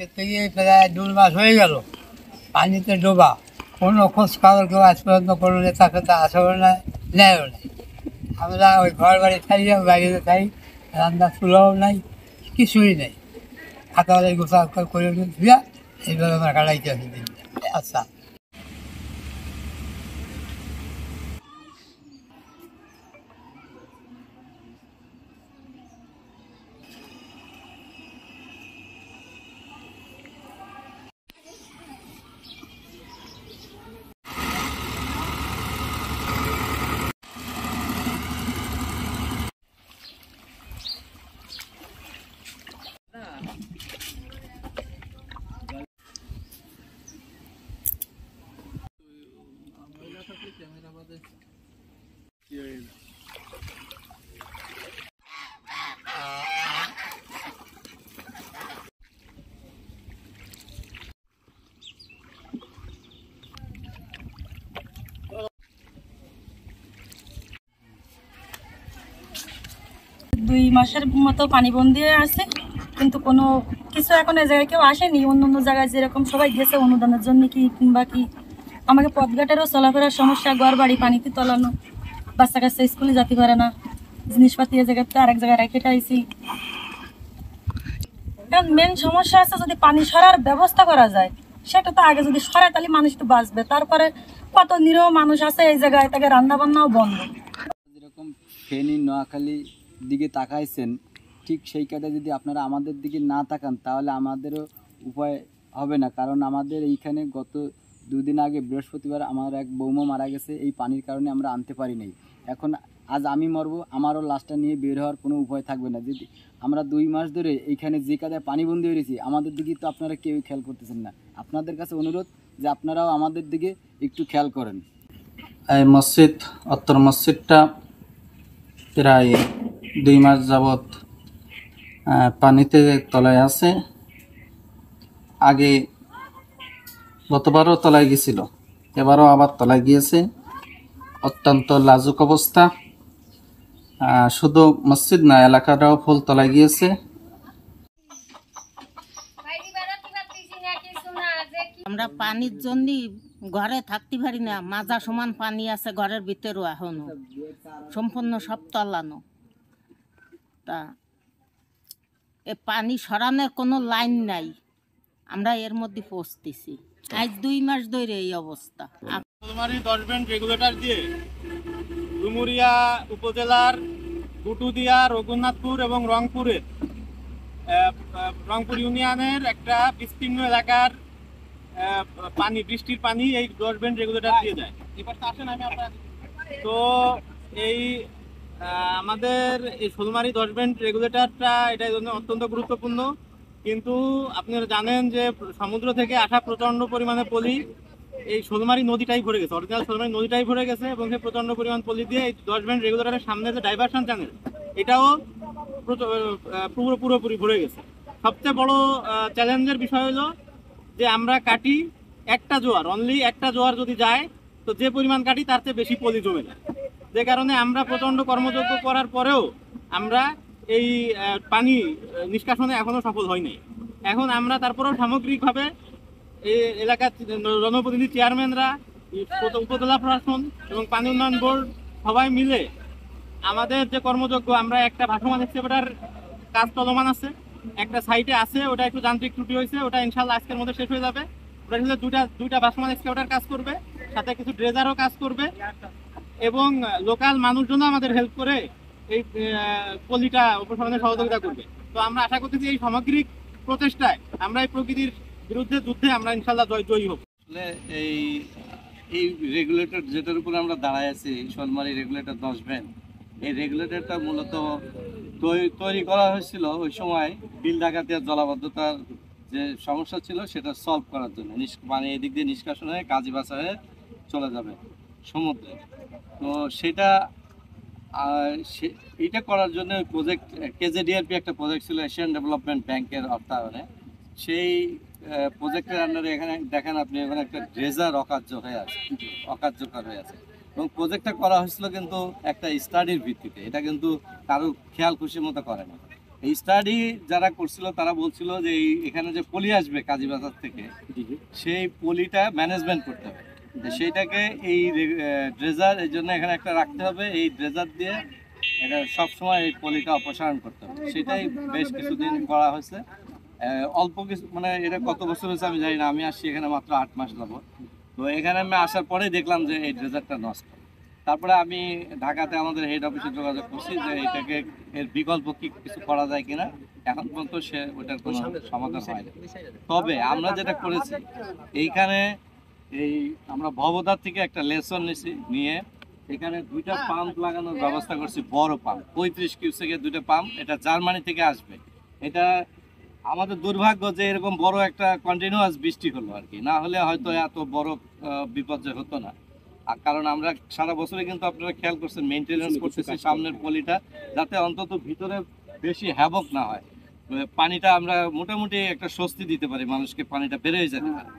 আজকে থেকে প্রায় 2 মাস হয়ে গেল পানিতে ডোবা। কোনো খোঁজ খবর কেউ আজ পর্যন্ত কোনো নেতা ফেতা আসেও না, নেয়ও নাই। আমরা ওই ঘর বাড়ি থাকি, বাইরে থাকি, রান্না চুলাও নাই, কিছুই নেই। খাতা বাড়ি গোসা করে দিয়া এইভাবে আমরা কাটাইতে আছি দিন। আচ্ছা, দুই মাসের মতো পানিবন্দি আছে, কিন্তু কোনো কিছু এখন এই জায়গায় কেউ আসেনি। অন্য অন্য জায়গায় যেরকম সবাই গেছে অনুদানের জন্য কি কিংবা কি, আমাকে পথঘাটেরও চলাফেরার সমস্যা, ঘর বাড়ি পানিতে তলানো, বাচ্চা কাচ্চা স্কুলে যেতে পারে না, জিনিসপাতি এ জায়গাতে আরেক জায়গায় রেখে আইছি। এখন মেন সমস্যা আছে, যদি পানি সরার ব্যবস্থা করা যায় সেটা তো আগে যদি সরায় তাহলে মানুষ তো বাঁচবে। তারপরে কত নিরীহ মানুষ আছে এই জায়গায়, তাকে রান্না বান্নাও বন্ধ। যেরকম ফেনী নোয়াখালী দিকে তাকাইছেন, ঠিক সেই কাজে যদি আপনারা আমাদের দিকে না তাকান তাহলে আমাদেরও উপায় হবে না। কারণ আমাদের এইখানে গত 2 দিন আগে বৃহস্পতিবার আমার এক বৌমা মারা গেছে, এই পানির কারণে আমরা আনতে পারি নাই। এখন আজ আমি মরবো, আমারও লাশটা নিয়ে বের হওয়ার কোনো উপায় থাকবে না। যদি আমরা 2 মাস ধরে এইখানে যে কাজে পানিবন্দি হয়েছি, আমাদের দিকে তো আপনারা কেউ খেয়াল করতেছেন না। আপনাদের কাছে অনুরোধ যে আপনারাও আমাদের দিকে একটু খেয়াল করেন। এই মসজিদ, অত্তর মসজিদটা প্রায় 2 মাস যাবৎ পানিতে তলায় আছে। আগে গতবারও তলায় গেছিল, এবারও আবার তলায় গিয়েছে। অত্যন্ত লাজুক অবস্থা। শুধু মসজিদ না, এলাকাটাও ফুল তলায় গিয়েছে। আমরা পানির জন্য ঘরে থাকতে পারি না, মাজা সমান পানি আছে ঘরের ভিতরেও, এখনো সম্পূর্ণ সব তলানো। তা এ পানি সরানোর কোনো লাইন নাই, আমরা এর মধ্যে পৌঁছতেছি। আজ 2 মাস ধরে এই অবস্থা। ফুলমারি 10 বেন্ড রেগুলেটর দিয়ে ডুমুরিয়া উপজেলার গুটুদিয়া, রঘুনাথপুর এবং রংপুর ইউনিয়নের একটা বিস্তীর্ণ এলাকার পানি, বৃষ্টির পানি এই 10 বেন্ড রেগুলেটর দিয়ে যায়। তো এই আমাদের এই ফুলমারি 10 বেন্ড রেগুলেটরটা এটার জন্য অত্যন্ত গুরুত্বপূর্ণ। কিন্তু আপনারা জানেন যে সমুদ্র থেকে আসা প্রচণ্ড পরিমাণে পলি এই শোলমারি নদীটাই ভরে গেছে, অরিজিনাল শোলমারি নদীটাই ভরে গেছে, এবং সেই প্রচণ্ড পরিমাণ পলি দিয়ে এই 10 বেন্ড রেগুলেটরের সামনে যে ডাইভারশন চ্যানেল, এটাও পুরোপুরি ভরে গেছে। সবচেয়ে বড় চ্যালেঞ্জের বিষয় হলো যে আমরা কাটি একটা জোয়ার, অনলি একটা জোয়ার যদি যায় তো যে পরিমাণ কাটি তার চেয়ে বেশি পলি জমে যায়, যে কারণে আমরা প্রচণ্ড কর্মযজ্ঞ করার পরেও আমরা এই পানি নিষ্কাশনে এখনও সফল হয়নি। এখন আমরা তারপরেও সামগ্রিকভাবে এই এলাকার জনপ্রতিনিধি, চেয়ারম্যানরা, উপজেলা প্রশাসন এবং পানি উন্নয়ন বোর্ড সবাই মিলে আমাদের যে কর্মযজ্ঞ, আমরা একটা ভাসমান এক্সকেভেটর কাজ চলমান আছে, একটা সাইটে আছে, ওটা একটু যান্ত্রিক ত্রুটি হয়েছে, ওটা ইনশাল্লাহ আজকের মধ্যে শেষ হয়ে যাবে। ওটা হলে দুইটা ভাসমান এক্সকেভেটর কাজ করবে, সাথে কিছু ড্রেজারও কাজ করবে, এবং লোকাল মানুষজনও আমাদের হেল্প করে এই পলিটা অপসারণে সহযোগিতা করবে। তো আমরা আশা করতেছি এই সামগ্রিক প্রচেষ্টায় আমরা এই প্রকৃতির বিরুদ্ধে যুদ্ধে আমরা ইনশাল্লাহ জয়ী হব। আসলে এই রেগুলেটর যেটার উপর আমরা দাঁড়ায় আছি, শোলমারি রেগুলেটর 10 বেন্ড, এই রেগুলেটরটা মূলত তৈরি করা হয়েছিল ওই সময় বিল ডাকাতি আর জলাবদ্ধতার যে সমস্যা ছিল সেটা সলভ করার জন্য। মানে এদিক দিয়ে নিষ্কাশন হয়ে কাজীবাসা হয়ে চলে যাবে সমুদ্রে। তো সেটা এইটা করার জন্য প্রজেক্ট কেজেডিআরপি একটা প্রজেক্ট ছিল এশিয়ান ডেভেলপমেন্ট ব্যাংকের অর্থায়নে। সেই প্রজেক্টের আন্ডারে এখানে দেখেন আপনি, এখানে একটা ড্রেজার অকার্যকর হয়ে আছে, এবং প্রজেক্টটা করা হয়েছিল কিন্তু একটা স্টাডির ভিত্তিতে, এটা কিন্তু কারো খেয়াল খুশির মতো করে না। এই স্টাডি যারা করছিল তারা বলছিল যে এখানে যে পলি আসবে কাজীবাজার থেকে, সেই পলিটা ম্যানেজমেন্ট করতে হবে। সেইটাকে এই ড্রেজার, এই জন্য এখানে একটা রাখতে হবে, এই ড্রেজার দিয়ে এটা সবসময় এই পলিটা অপসারণ করতে হবে। সেটাই বেশ কিছুদিন করা হয়েছে। অল্প কিছু, মানে এটা কত বছর হয়েছে আমি জানি না, আমি আসছি এখানে মাত্র 8 মাস যাবত। তো এখানে আমি আসার পরে দেখলাম যে এই ড্রেজারটা নষ্ট। তারপরে আমি ঢাকাতে আমাদের হেড অফিসে যোগাযোগ করছি যে এটাকে এর বিকল্প কি কিছু করা যায় কিনা। এখন পর্যন্ত সে ওটার কোনো সমাধান হয়নি। তবে আমরা যেটা করেছি, এইখানে এই আমরা ভবদার থেকে একটা লেসন নিয়েছি, নিয়ে এখানে 2টা পাম্প লাগানোর ব্যবস্থা করছি, বড় পাম্প 35 কিউসেকের 2টা পাম্প। এটা জার্মানি থেকে আসবে। এটা আমাদের দুর্ভাগ্য যে এরকম বড় একটা কন্টিনিউয়াস বৃষ্টি হলো আর কি, না হলে হয়তো এত বড় বিপর্যয় হতো না। আর কারণ আমরা সারা বছরে কিন্তু আপনারা খেয়াল করছেন মেইনটেনেন্স করতেছি সামনের পলিটা, যাতে অন্তত ভিতরে বেশি হ্যাবক না হয়, পানিটা আমরা মোটামুটি একটা স্বস্তি দিতে পারি মানুষকে, পানিটা বেড়ে যেতে পারে।